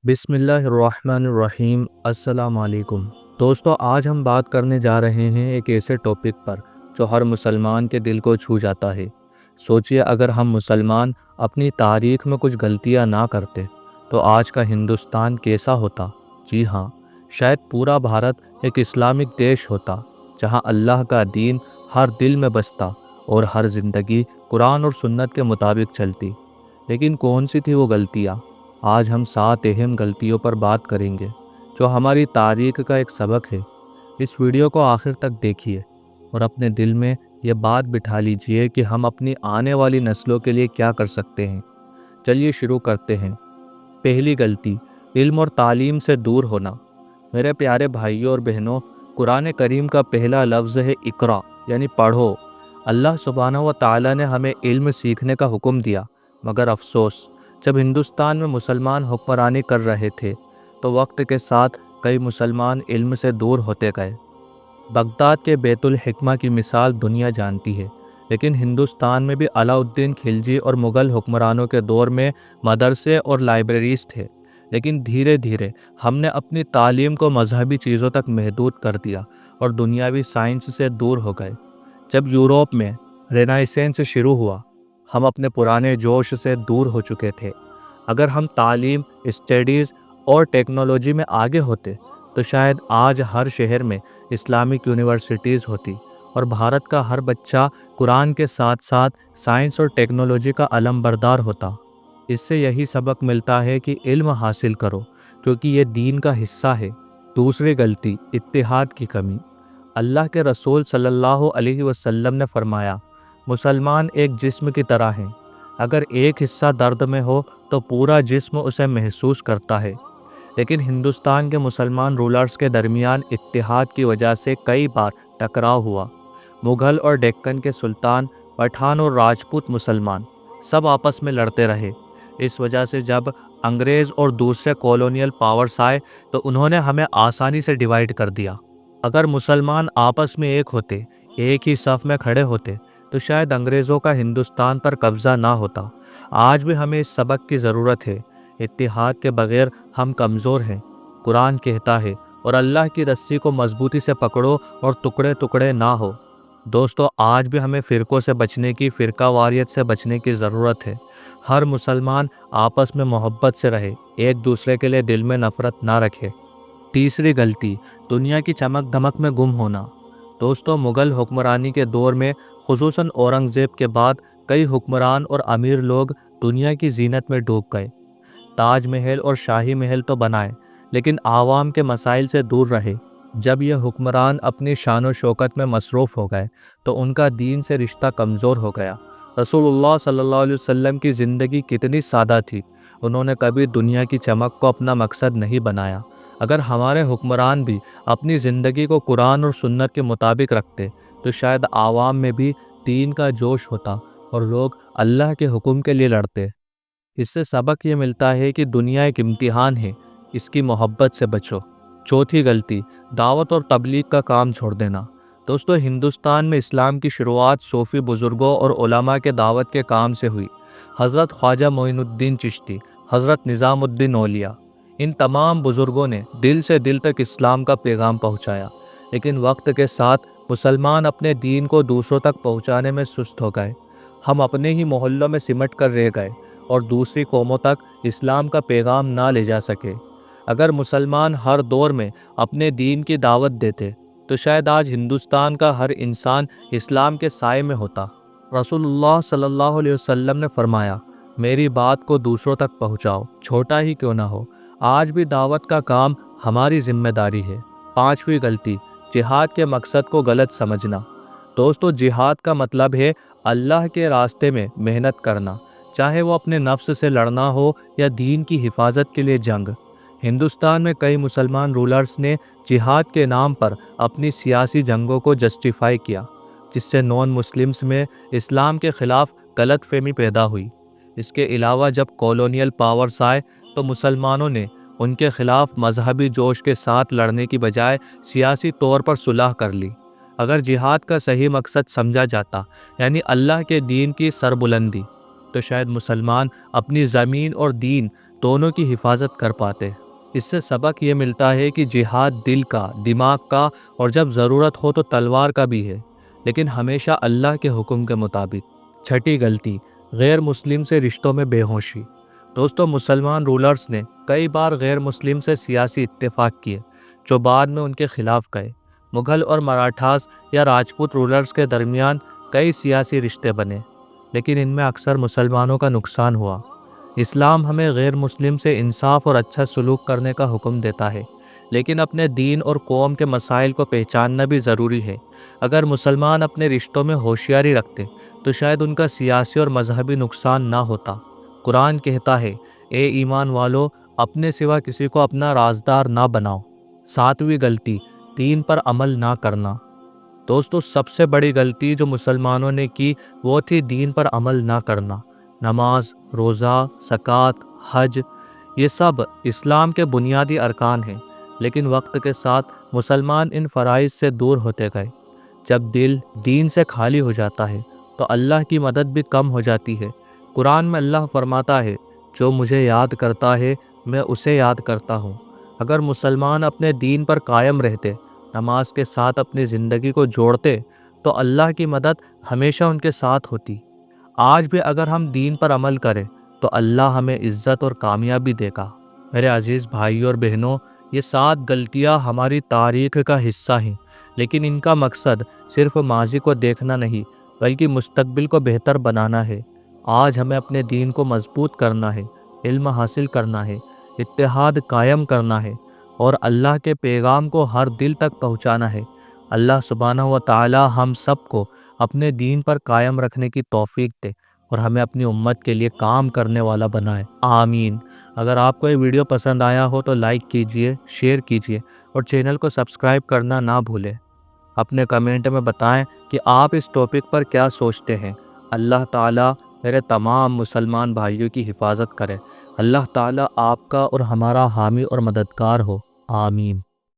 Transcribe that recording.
بسم اللہ الرحمن الرحیم۔ السلام علیکم دوستو، آج ہم بات کرنے جا رہے ہیں ایک ایسے ٹاپک پر جو ہر مسلمان کے دل کو چھو جاتا ہے۔ سوچئے اگر ہم مسلمان اپنی تاریخ میں کچھ غلطیاں نہ کرتے تو آج کا ہندوستان کیسا ہوتا؟ جی ہاں، شاید پورا بھارت ایک اسلامک دیش ہوتا جہاں اللہ کا دین ہر دل میں بستا اور ہر زندگی قرآن اور سنت کے مطابق چلتی۔ لیکن کون سی تھی وہ غلطیاں؟ آج ہم 7 اہم غلطیوں پر بات کریں گے جو ہماری تاریخ کا ایک سبق ہے۔ اس ویڈیو کو آخر تک دیکھیے اور اپنے دل میں یہ بات بٹھا لیجئے کہ ہم اپنی آنے والی نسلوں کے لیے کیا کر سکتے ہیں۔ چلیے شروع کرتے ہیں۔ پہلی غلطی، علم اور تعلیم سے دور ہونا۔ میرے پیارے بھائیوں اور بہنوں، قرآن کریم کا پہلا لفظ ہے اقرا، یعنی پڑھو۔ اللہ سبحانہ و تعالیٰ نے ہمیں علم سیکھنے کا حکم دیا، مگر افسوس، جب ہندوستان میں مسلمان حکمرانی کر رہے تھے تو وقت کے ساتھ کئی مسلمان علم سے دور ہوتے گئے۔ بغداد کے بیت الحکمہ کی مثال دنیا جانتی ہے، لیکن ہندوستان میں بھی علاء الدین خلجی اور مغل حکمرانوں کے دور میں مدرسے اور لائبریریز تھے، لیکن دھیرے دھیرے ہم نے اپنی تعلیم کو مذہبی چیزوں تک محدود کر دیا اور دنیاوی سائنس سے دور ہو گئے۔ جب یورپ میں رینائسنس شروع ہوا، ہم اپنے پرانے جوش سے دور ہو چکے تھے۔ اگر ہم تعلیم، اسٹڈیز اور ٹیکنالوجی میں آگے ہوتے تو شاید آج ہر شہر میں اسلامک یونیورسٹیز ہوتی اور بھارت کا ہر بچہ قرآن کے ساتھ ساتھ سائنس اور ٹیکنالوجی کا علم بردار ہوتا۔ اس سے یہی سبق ملتا ہے کہ علم حاصل کرو کیونکہ یہ دین کا حصہ ہے۔ دوسری غلطی، اتحاد کی کمی۔ اللہ کے رسول صلی اللہ علیہ وسلم نے فرمایا، مسلمان ایک جسم کی طرح ہیں، اگر ایک حصہ درد میں ہو تو پورا جسم اسے محسوس کرتا ہے۔ لیکن ہندوستان کے مسلمان رولرز کے درمیان اتحاد کی وجہ سے کئی بار ٹکراؤ ہوا۔ مغل اور ڈیکن کے سلطان، پٹھان اور راجپوت مسلمان سب آپس میں لڑتے رہے۔ اس وجہ سے جب انگریز اور دوسرے کولونیل پاورز آئے تو انہوں نے ہمیں آسانی سے ڈیوائیڈ کر دیا۔ اگر مسلمان آپس میں ایک ہوتے، ایک ہی صف میں کھڑے ہوتے تو شاید انگریزوں کا ہندوستان پر قبضہ نہ ہوتا۔ آج بھی ہمیں اس سبق کی ضرورت ہے۔ اتحاد کے بغیر ہم کمزور ہیں۔ قرآن کہتا ہے، اور اللہ کی رسی کو مضبوطی سے پکڑو اور ٹکڑے ٹکڑے نہ ہو۔ دوستو، آج بھی ہمیں فرقوں سے بچنے کی، فرقہ واریت سے بچنے کی ضرورت ہے۔ ہر مسلمان آپس میں محبت سے رہے، ایک دوسرے کے لیے دل میں نفرت نہ رکھے۔ تیسری غلطی، دنیا کی چمک دمک میں گم ہونا۔ دوستو، مغل حکمرانی کے دور میں خصوصاً اورنگزیب کے بعد کئی حکمران اور امیر لوگ دنیا کی زینت میں ڈوب گئے۔ تاج محل اور شاہی محل تو بنائے، لیکن عوام کے مسائل سے دور رہے۔ جب یہ حکمران اپنی شان و شوکت میں مصروف ہو گئے تو ان کا دین سے رشتہ کمزور ہو گیا۔ رسول اللہ صلی اللہ علیہ وسلم کی زندگی کتنی سادہ تھی، انہوں نے کبھی دنیا کی چمک کو اپنا مقصد نہیں بنایا۔ اگر ہمارے حکمران بھی اپنی زندگی کو قرآن اور سنت کے مطابق رکھتے تو شاید عوام میں بھی دین کا جوش ہوتا اور لوگ اللہ کے حکم کے لیے لڑتے۔ اس سے سبق یہ ملتا ہے کہ دنیا ایک امتحان ہے، اس کی محبت سے بچو۔ چوتھی غلطی، دعوت اور تبلیغ کا کام چھوڑ دینا۔ دوستو، ہندوستان میں اسلام کی شروعات صوفی بزرگوں اور علماء کے دعوت کے کام سے ہوئی۔ حضرت خواجہ معین الدین چشتی، حضرت نظام الدین اولیاء، ان تمام بزرگوں نے دل سے دل تک اسلام کا پیغام پہنچایا۔ لیکن وقت کے ساتھ مسلمان اپنے دین کو دوسروں تک پہنچانے میں سست ہو گئے۔ ہم اپنے ہی محلوں میں سمٹ کر رہ گئے اور دوسری قوموں تک اسلام کا پیغام نہ لے جا سکے۔ اگر مسلمان ہر دور میں اپنے دین کی دعوت دیتے تو شاید آج ہندوستان کا ہر انسان اسلام کے سائے میں ہوتا۔ رسول اللہ صلی اللہ علیہ وسلم نے فرمایا، میری بات کو دوسروں تک پہنچاؤ، چھوٹا ہی کیوں نہ ہو۔ آج بھی دعوت کا کام ہماری ذمہ داری ہے۔ پانچویں غلطی، جہاد کے مقصد کو غلط سمجھنا۔ دوستو، جہاد کا مطلب ہے اللہ کے راستے میں محنت کرنا، چاہے وہ اپنے نفس سے لڑنا ہو یا دین کی حفاظت کے لیے جنگ۔ ہندوستان میں کئی مسلمان رولرز نے جہاد کے نام پر اپنی سیاسی جنگوں کو جسٹیفائی کیا، جس سے نان مسلمز میں اسلام کے خلاف غلط فہمی پیدا ہوئی۔ اس کے علاوہ جب کولونیل پاورز آئے تو مسلمانوں نے ان کے خلاف مذہبی جوش کے ساتھ لڑنے کی بجائے سیاسی طور پر صلح کر لی۔ اگر جہاد کا صحیح مقصد سمجھا جاتا، یعنی اللہ کے دین کی سربلندی، تو شاید مسلمان اپنی زمین اور دین دونوں کی حفاظت کر پاتے۔ اس سے سبق یہ ملتا ہے کہ جہاد دل کا، دماغ کا اور جب ضرورت ہو تو تلوار کا بھی ہے، لیکن ہمیشہ اللہ کے حکم کے مطابق۔ چھٹی غلطی، غیر مسلم سے رشتوں میں بے ہوشی۔ دوستو، مسلمان رولرز نے کئی بار غیر مسلم سے سیاسی اتفاق کیے جو بعد میں ان کے خلاف گئے۔ مغل اور مراٹھاز یا راجپوت رولرز کے درمیان کئی سیاسی رشتے بنے، لیکن ان میں اکثر مسلمانوں کا نقصان ہوا۔ اسلام ہمیں غیر مسلم سے انصاف اور اچھا سلوک کرنے کا حکم دیتا ہے، لیکن اپنے دین اور قوم کے مسائل کو پہچاننا بھی ضروری ہے۔ اگر مسلمان اپنے رشتوں میں ہوشیاری رکھتے تو شاید ان کا سیاسی اور مذہبی نقصان نہ ہوتا۔ قرآن کہتا ہے، اے ایمان والو، اپنے سوا کسی کو اپنا رازدار نہ بناؤ۔ ساتویں غلطی، دین پر عمل نہ کرنا۔ دوستو، سب سے بڑی غلطی جو مسلمانوں نے کی وہ تھی دین پر عمل نہ کرنا۔ نماز، روزہ، زکوٰۃ، حج، یہ سب اسلام کے بنیادی ارکان ہیں، لیکن وقت کے ساتھ مسلمان ان فرائض سے دور ہوتے گئے۔ جب دل دین سے خالی ہو جاتا ہے تو اللہ کی مدد بھی کم ہو جاتی ہے۔ قرآن میں اللہ فرماتا ہے، جو مجھے یاد کرتا ہے میں اسے یاد کرتا ہوں۔ اگر مسلمان اپنے دین پر قائم رہتے، نماز کے ساتھ اپنی زندگی کو جوڑتے تو اللہ کی مدد ہمیشہ ان کے ساتھ ہوتی۔ آج بھی اگر ہم دین پر عمل کریں تو اللہ ہمیں عزت اور کامیابی دے گا۔ میرے عزیز بھائیوں اور بہنوں، یہ 7 غلطیاں ہماری تاریخ کا حصہ ہیں، لیکن ان کا مقصد صرف ماضی کو دیکھنا نہیں بلکہ مستقبل کو بہتر بنانا ہے۔ آج ہمیں اپنے دین کو مضبوط کرنا ہے، علم حاصل کرنا ہے، اتحاد قائم کرنا ہے اور اللہ کے پیغام کو ہر دل تک پہنچانا ہے۔ اللہ سبحانہ و تعالی ہم سب کو اپنے دین پر قائم رکھنے کی توفیق دے اور ہمیں اپنی امت کے لیے کام کرنے والا بنائے، آمین۔ اگر آپ کو یہ ویڈیو پسند آیا ہو تو لائک کیجئے، شیئر کیجئے اور چینل کو سبسکرائب کرنا نہ بھولیں۔ اپنے کمنٹ میں بتائیں کہ آپ اس ٹاپک پر کیا سوچتے ہیں۔ اللہ تعالیٰ میرے تمام مسلمان بھائیوں کی حفاظت کرے۔ اللہ تعالیٰ آپ کا اور ہمارا حامی اور مددگار ہو، آمین۔